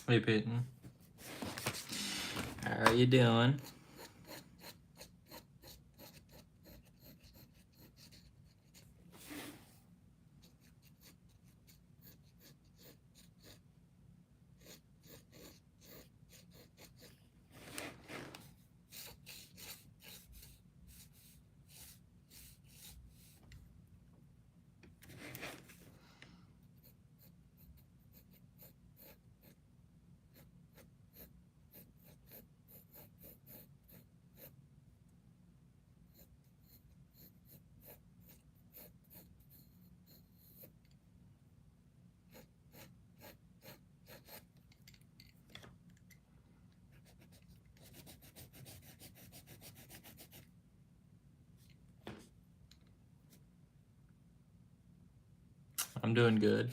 Hey Peyton, how are you doing? I'm doing good.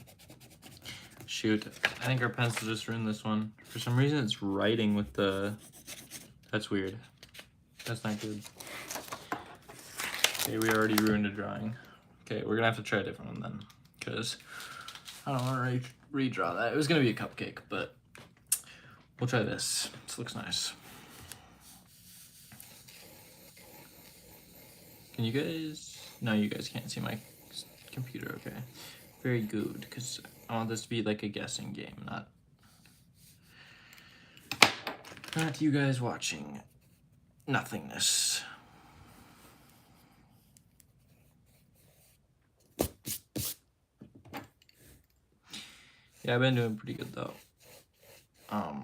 Shoot, I think our pencil just ruined this one. For some reason it's writing with the... That's weird. That's not good. Okay, we already ruined a drawing. Okay, we're gonna have to try a different one then. Because I don't want to redraw that. It was gonna be a cupcake, but we'll try this. This looks nice. Can you guys... No, you guys can't see my computer, okay. Very good, because I want this to be like a guessing game, not you guys watching nothingness. Yeah, I've been doing pretty good though. I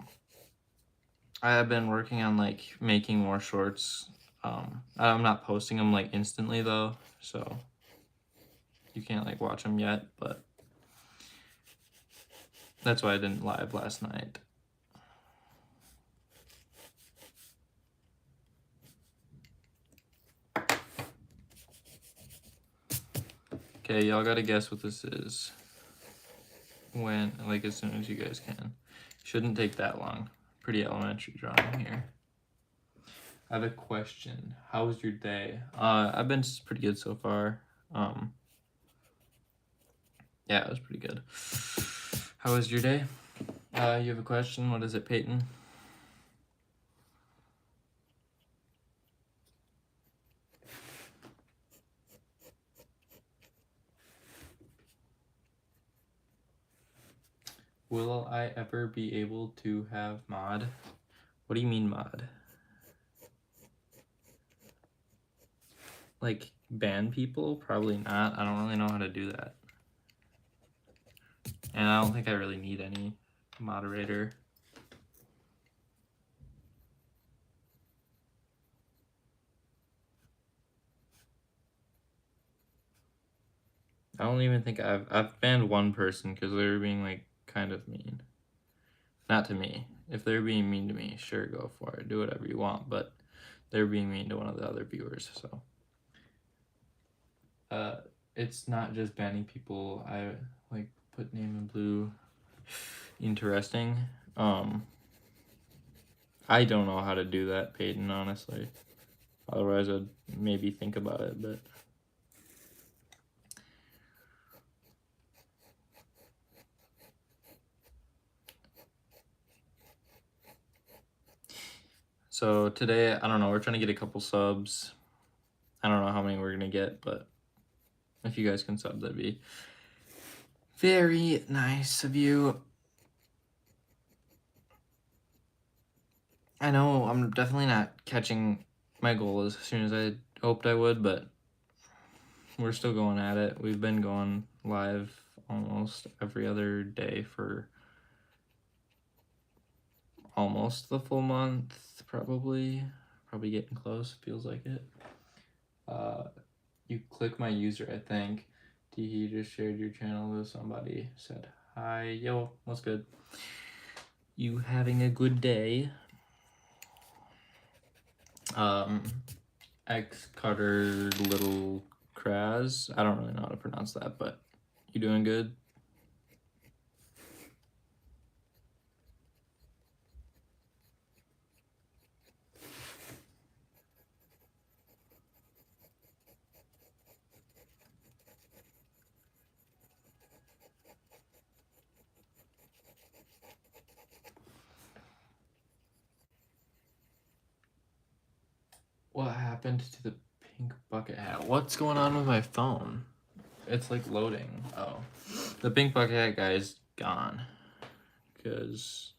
have been working on like making more shorts. I'm not posting them like instantly though, so you can't like watch them yet, but that's why I didn't live last night. Okay, y'all gotta guess what this is. When, like, as soon as you guys can. Shouldn't take that long. Pretty elementary drawing here. I have a question. How was your day? I've been pretty good so far. Yeah, it was pretty good. How was your day? You have a question? What is it, Peyton? Will I ever be able to have mod? What do you mean mod? Like ban people? Probably not. I don't really know how to do that. And I don't think I really need any moderator. I don't even think I've banned one person because they were being like kind of mean. Not to me. If they're being mean to me, sure, go for it. Do whatever you want, but they're being mean to one of the other viewers, so. It's not just banning people. I like put name in blue. Interesting. I don't know how to do that, Peyton, honestly. Otherwise, I'd maybe think about it, but... So today, I don't know, we're trying to get a couple subs. I don't know how many we're gonna get, but if you guys can sub, that'd be very nice of you. I know I'm definitely not catching my goal as soon as I hoped I would, but we're still going at it. We've been going live almost every other day for almost the full month, probably getting close, feels like it. You click my user, I think. He just shared your channel with somebody, said hi. Yo, what's good? You having a good day? X Carter Little Kraz. I don't really know how to pronounce that, but you doing good? happened to the pink bucket hat? What's going on with my phone? It's like loading. Oh, the pink bucket hat guy is gone because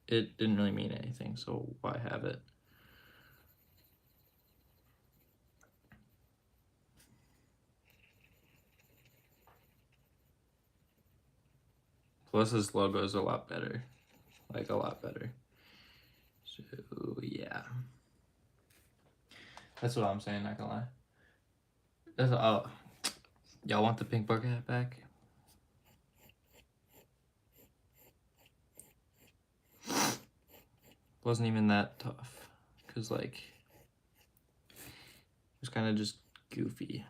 it didn't really mean anything, so why have it? Plus his logo is a lot better, like a lot better. So yeah, that's what I'm saying, not gonna lie. That's y'all want the pink bucket hat back? Wasn't even that tough, cause like it was kind of just goofy.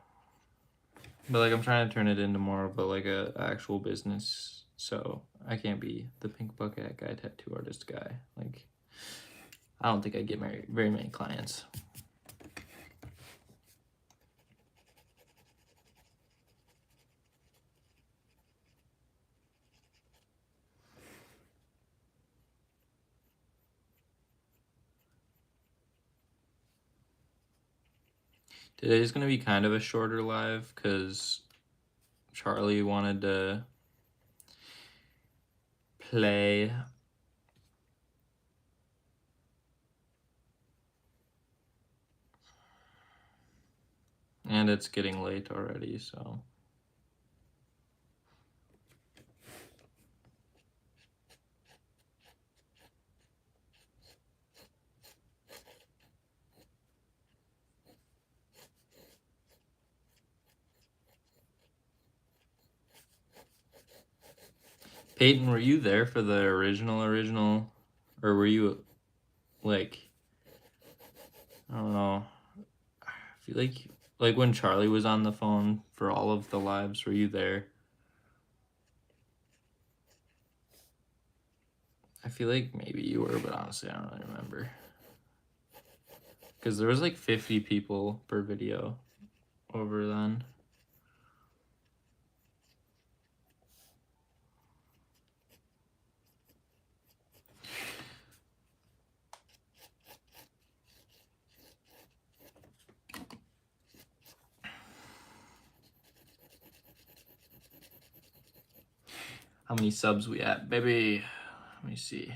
But like I'm trying to turn it into more of a actual business, so I can't be the pink bucket hat guy, tattoo artist guy. Like I don't think I get very many clients. Today's gonna be kind of a shorter live because Charlie wanted to play. And it's getting late already, so. Peyton, were you there for the original, or were you, like, I don't know, I feel like when Charlie was on the phone for all of the lives, were you there? I feel like maybe you were, but honestly, I don't really remember. Because there was like 50 people per video over then. How many subs we at, baby? Let me see.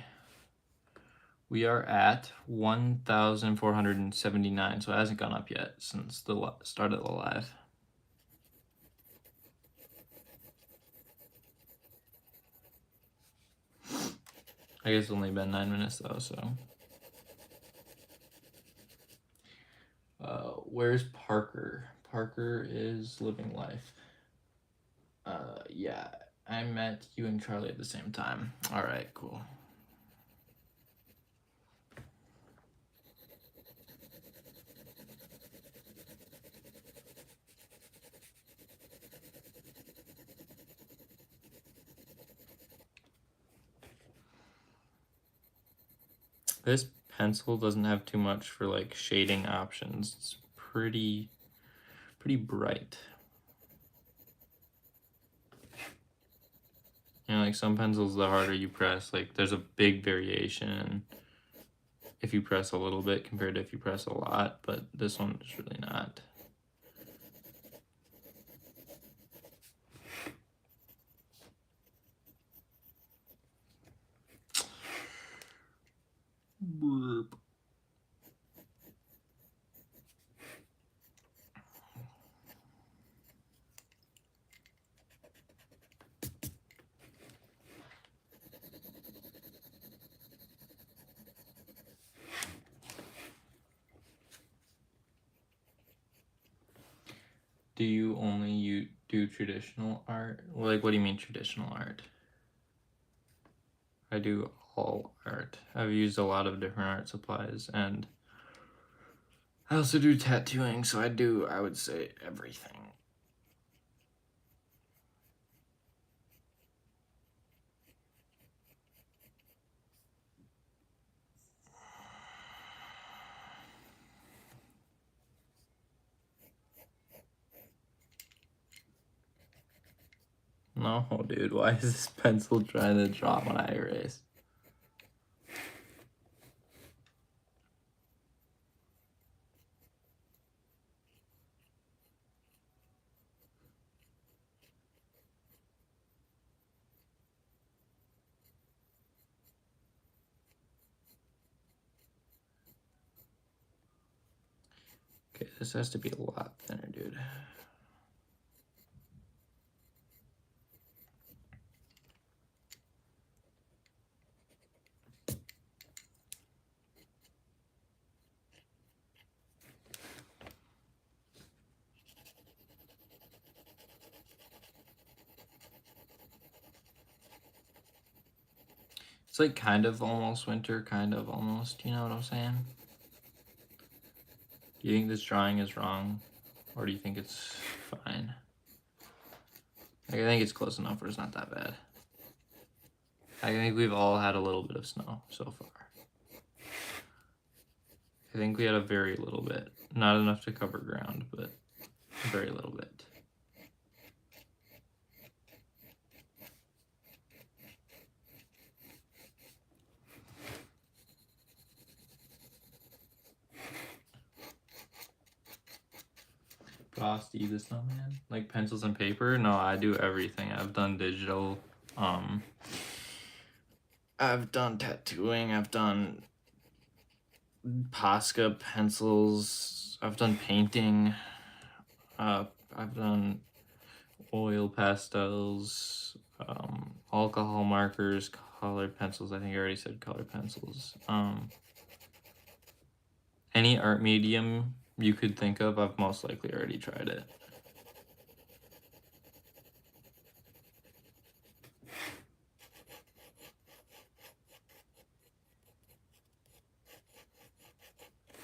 We are at 1,479, so it hasn't gone up yet since the start of the live. I guess it's only been 9 minutes though, so. Where's Parker? Parker is living life. Yeah, I met you and Charlie at the same time. All right, cool. This pencil doesn't have too much for like shading options. It's pretty bright. You know, like some pencils, the harder you press, like there's a big variation if you press a little bit compared to if you press a lot, but this one is really not. Burp. Do you only do traditional art? Like, what do you mean traditional art? I do all art. I've used a lot of different art supplies, and I also do tattooing, so I would say everything. No, dude, why is this pencil trying to drop when I erase? Okay, this has to be a lot thinner, dude. It's like kind of almost winter, kind of almost, you know what I'm saying? Do you think this drawing is wrong, or do you think it's fine? Like, I think it's close enough where it's not that bad. I think we've all had a little bit of snow so far. I think we had a very little bit. Not enough to cover ground, but a very little bit. Frosty the Snowman? Like pencils and paper? No, I do everything. I've done digital. I've done tattooing. I've done Posca pencils. I've done painting. I've done oil pastels, alcohol markers, colored pencils. I think I already said colored pencils. Any art medium you could think of, I've most likely already tried it.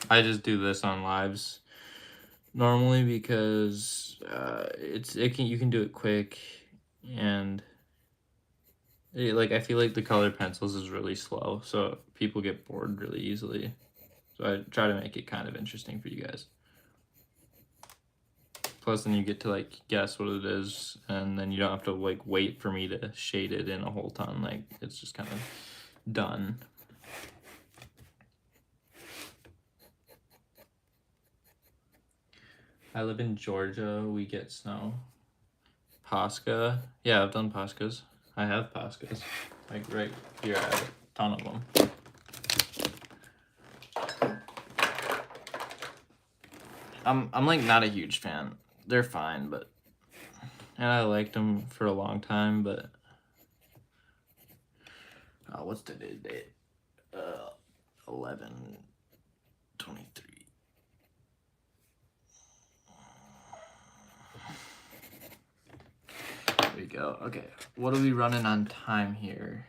I just do this on lives normally because you can do it quick, and I feel like the colored pencils is really slow, so people get bored really easily. So I try to make it kind of interesting for you guys. Plus, then you get to like guess what it is, and then you don't have to like wait for me to shade it in a whole ton. Like, it's just kind of done. I live in Georgia. We get snow. Posca. Yeah, I've done Poscas. I have Poscas. Like right here, I have a ton of them. I'm like not a huge fan. They're fine, but and I liked them for a long time, but what's today's date? 11/23. There we go. Okay, what are we running on time here?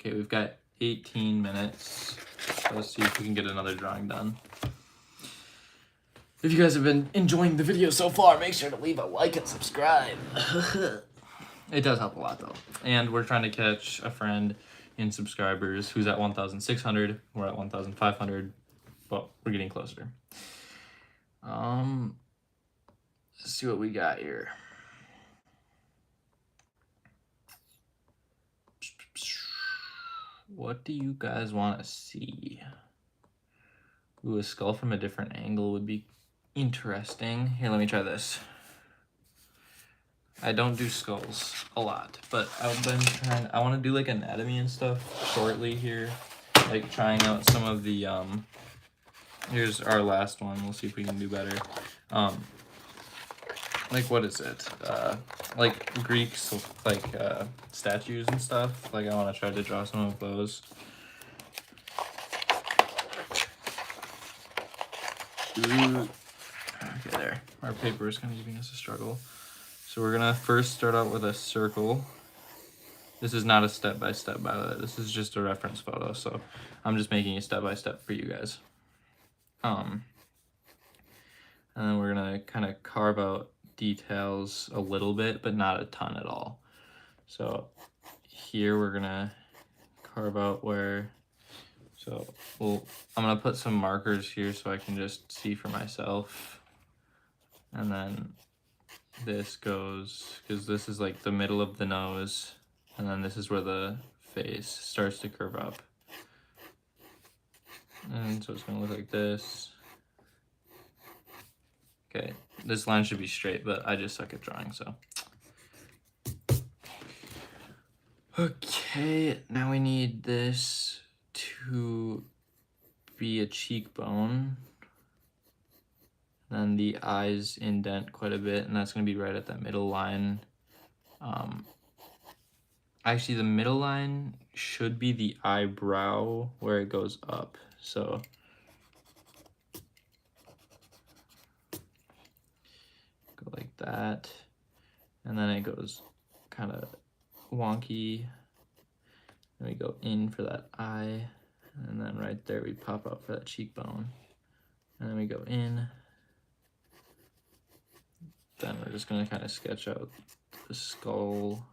Okay, we've got 18 minutes. So let's see if we can get another drawing done. If you guys have been enjoying the video so far, make sure to leave a like and subscribe. It does help a lot though. And we're trying to catch a friend in subscribers who's at 1,600. We're at 1,500. Well, we're getting closer. Let's see what we got here. What do you guys want to see? Ooh, a skull from a different angle would be interesting. Here, let me try this. I don't do skulls a lot, but I've been trying. I want to do like anatomy and stuff shortly here, like trying out some of the here's our last one. We'll see if we can do better. Like, what is it? Like Greeks, like statues and stuff. Like, I want to try to draw some of those. Ooh. Okay, there. Our paper is kind of giving us a struggle. So we're gonna first start out with a circle. This is not a step-by-step, by the way. This is just a reference photo, so I'm just making a step-by-step for you guys. And then we're gonna kind of carve out details a little bit, but not a ton at all. So here we're gonna carve out where, so I'm gonna put some markers here so I can just see for myself. And then this goes, because this is like the middle of the nose, and then this is where the face starts to curve up. And so it's gonna look like this. Okay, this line should be straight, but I just suck at drawing, so. Okay, now we need this to be a cheekbone. Then the eyes indent quite a bit, and that's going to be right at that middle line. Actually, the middle line should be the eyebrow where it goes up. So go like that, and then it goes kind of wonky. Then we go in for that eye, and then right there we pop out for that cheekbone. And then we go in. Then we're just gonna kind of sketch out the skull.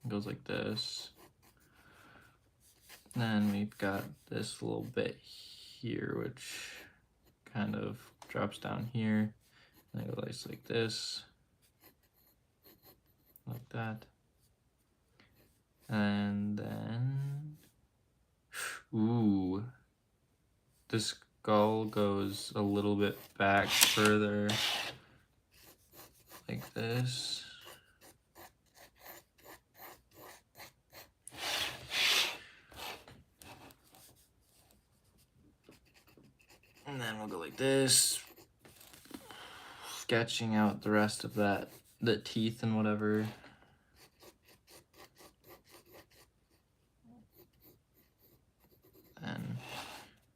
It goes like this. Then we've got this little bit here, which kind of drops down here. And it goes like this, like that. And then, ooh, the skull goes a little bit back further, like this. And then we'll go like this, sketching out the rest of that, the teeth and whatever. And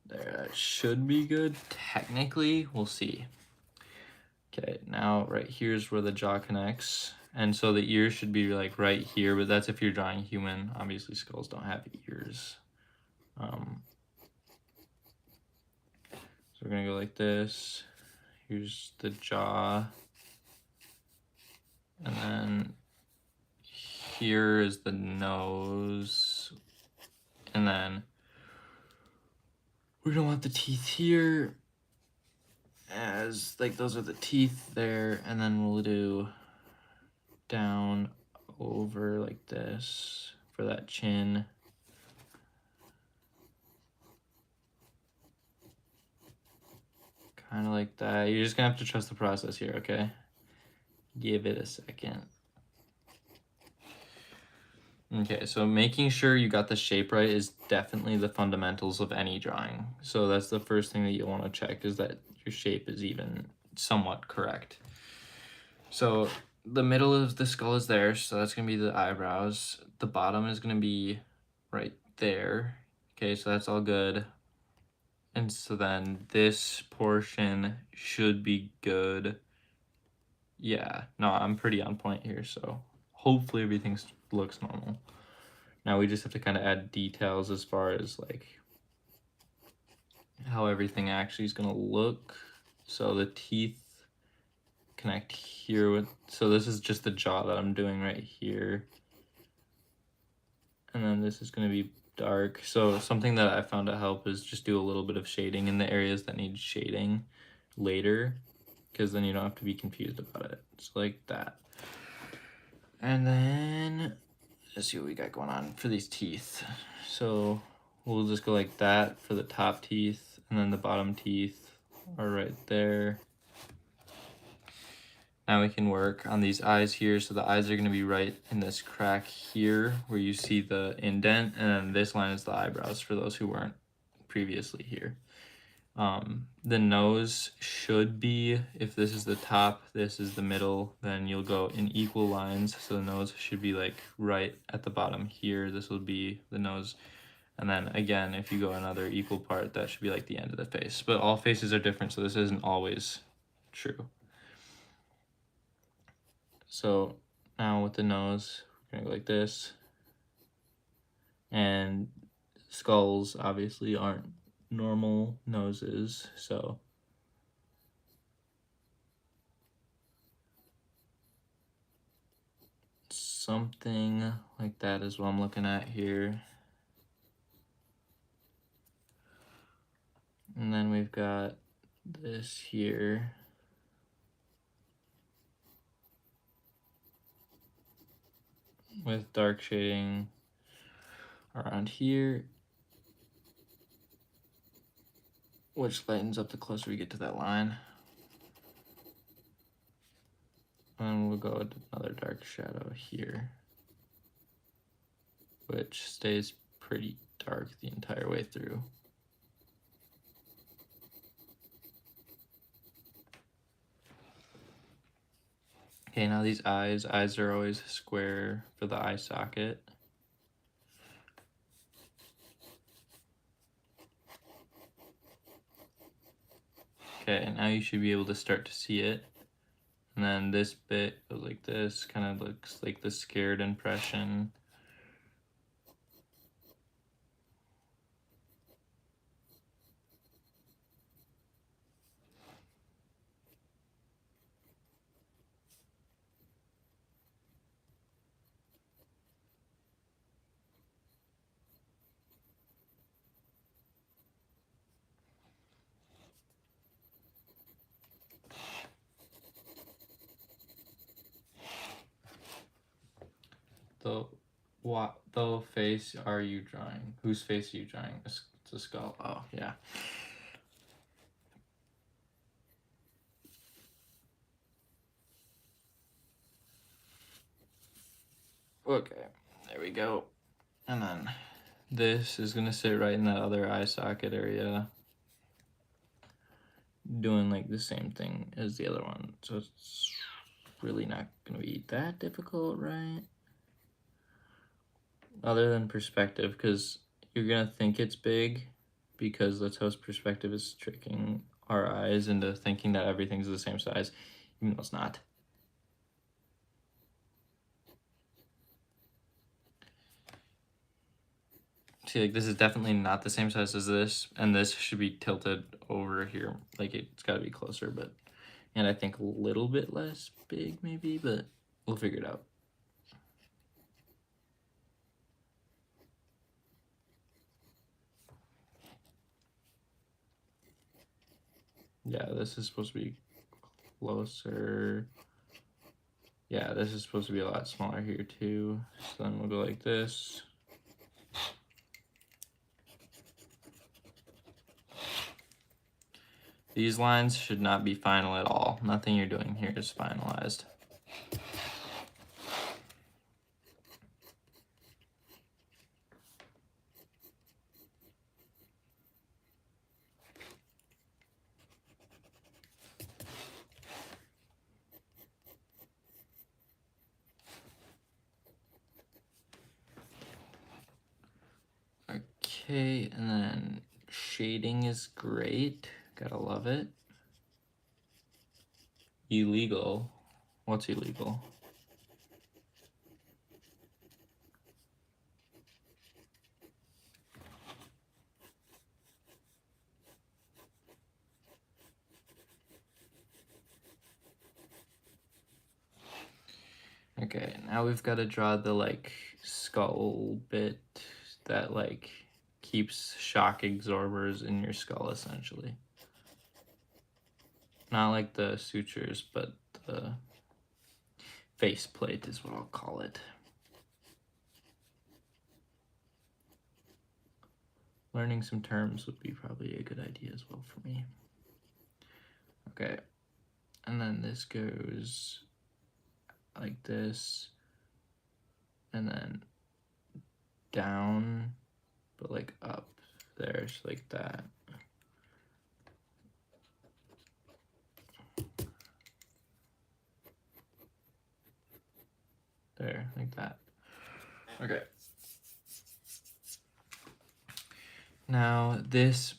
there, that should be good. Technically, we'll see. Okay, now right here's where the jaw connects. And so the ears should be like right here, but that's if you're drawing human. Obviously, skulls don't have ears. So we're gonna go like this. Here's the jaw. And then here is the nose. And then we don't want the teeth here, as like those are the teeth there. And then we'll do down over like this for that chin. Kind of like that. You're just gonna have to trust the process here, okay? Give it a second. Okay, so making sure you got the shape right is definitely the fundamentals of any drawing. So that's the first thing that you want to check, is that your shape is even somewhat correct. So the middle of the skull is there, so that's going to be the eyebrows. The bottom is going to be right there. Okay, so that's all good. And so then this portion should be good. Yeah, no, I'm pretty on point here, so hopefully everything looks normal. Now we just have to kind of add details as far as like how everything actually is going to look. So the teeth connect here with, so this is just the jaw that I'm doing right here. And then this is going to be dark. So something that I found to help is just do a little bit of shading in the areas that need shading later, because then you don't have to be confused about it. It's like that. And then let's see what we got going on for these teeth. So we'll just go like that for the top teeth, and then the bottom teeth are right there. Now we can work on these eyes here. So the eyes are going to be right in this crack here where you see the indent, and then this line is the eyebrows for those who weren't previously here. The nose should be, if this is the top, this is the middle, then you'll go in equal lines. So the nose should be like right at the bottom here. This will be the nose. And then again, if you go another equal part, that should be like the end of the face. But all faces are different, so this isn't always true. So now with the nose, we're gonna go like this. And skulls obviously aren't normal noses, so something like that is what I'm looking at here. And then we've got this here. With dark shading around here, which lightens up the closer we get to that line. And we'll go with another dark shadow here, which stays pretty dark the entire way through. Okay, now these eyes. Eyes are always square for the eye socket. Okay, now you should be able to start to see it. And then this bit goes like this, kind of looks like the scared impression. The face are you drawing? Whose face are you drawing? It's a skull. Oh, yeah. Okay, there we go. And then this is gonna sit right in that other eye socket area, doing like the same thing as the other one. So it's really not gonna be that difficult, right? Other than perspective, because you're gonna think it's big, because that's how perspective is tricking our eyes into thinking that everything's the same size, even though it's not. See, like, this is definitely not the same size as this, and this should be tilted over here. Like, it's got to be closer, but, and I think a little bit less big, maybe, but we'll figure it out. Yeah, this is supposed to be closer. Yeah, this is supposed to be a lot smaller here, too. So then we'll go like this. These lines should not be final at all. Nothing you're doing here is finalized. Okay, and then shading is great. Gotta love it. Illegal. What's illegal? Okay, now we've got to draw the like skull bit that like keeps shock absorbers in your skull, essentially. Not like the sutures, but the faceplate is what I'll call it. Learning some terms would be probably a good idea as well for me. Okay, and then this goes like this, and then down, but like up there, so like that. There, like that. Okay. Now this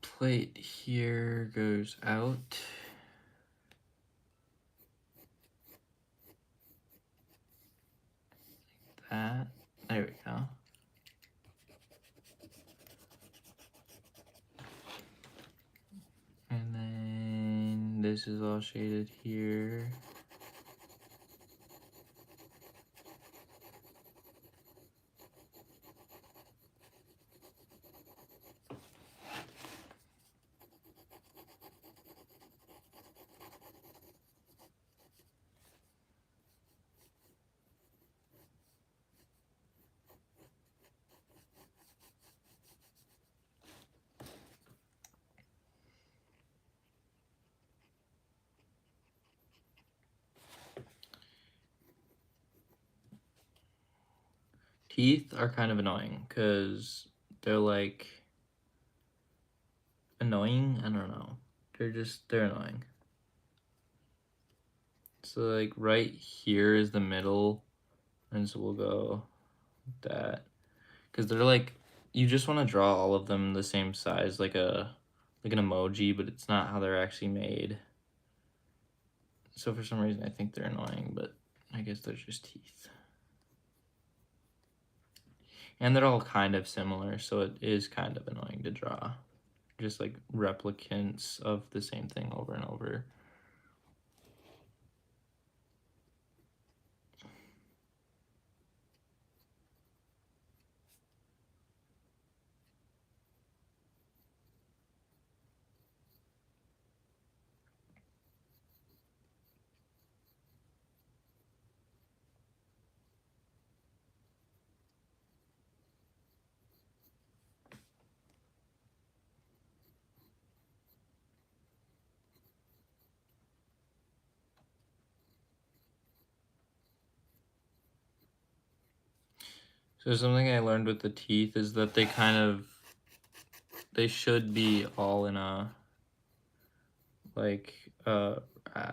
plate here goes out. Like that. There we go. And then this is all shaded here. Teeth are kind of annoying because they're like annoying. I don't know. They're annoying. So like right here is the middle, and so we'll go with that. Because they're like, you just want to draw all of them the same size, like an emoji, but it's not how they're actually made. So for some reason I think they're annoying, but I guess they're just teeth. And they're all kind of similar, so it is kind of annoying to draw. Just like replicants of the same thing over and over. So something I learned with the teeth is that they should be all in a like a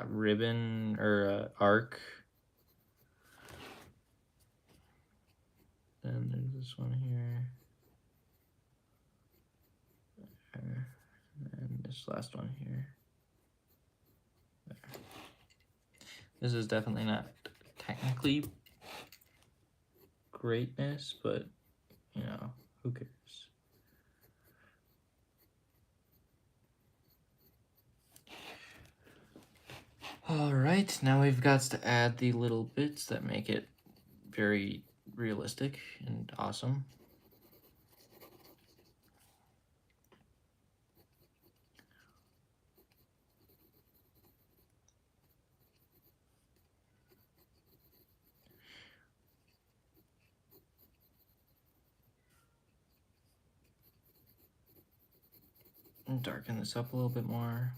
ribbon or a arc. And there's this one here. And this last one here. There. This is definitely not technically greatness, but you know, who cares? All right, now we've got to add the little bits that make it very realistic and awesome. And darken this up a little bit more.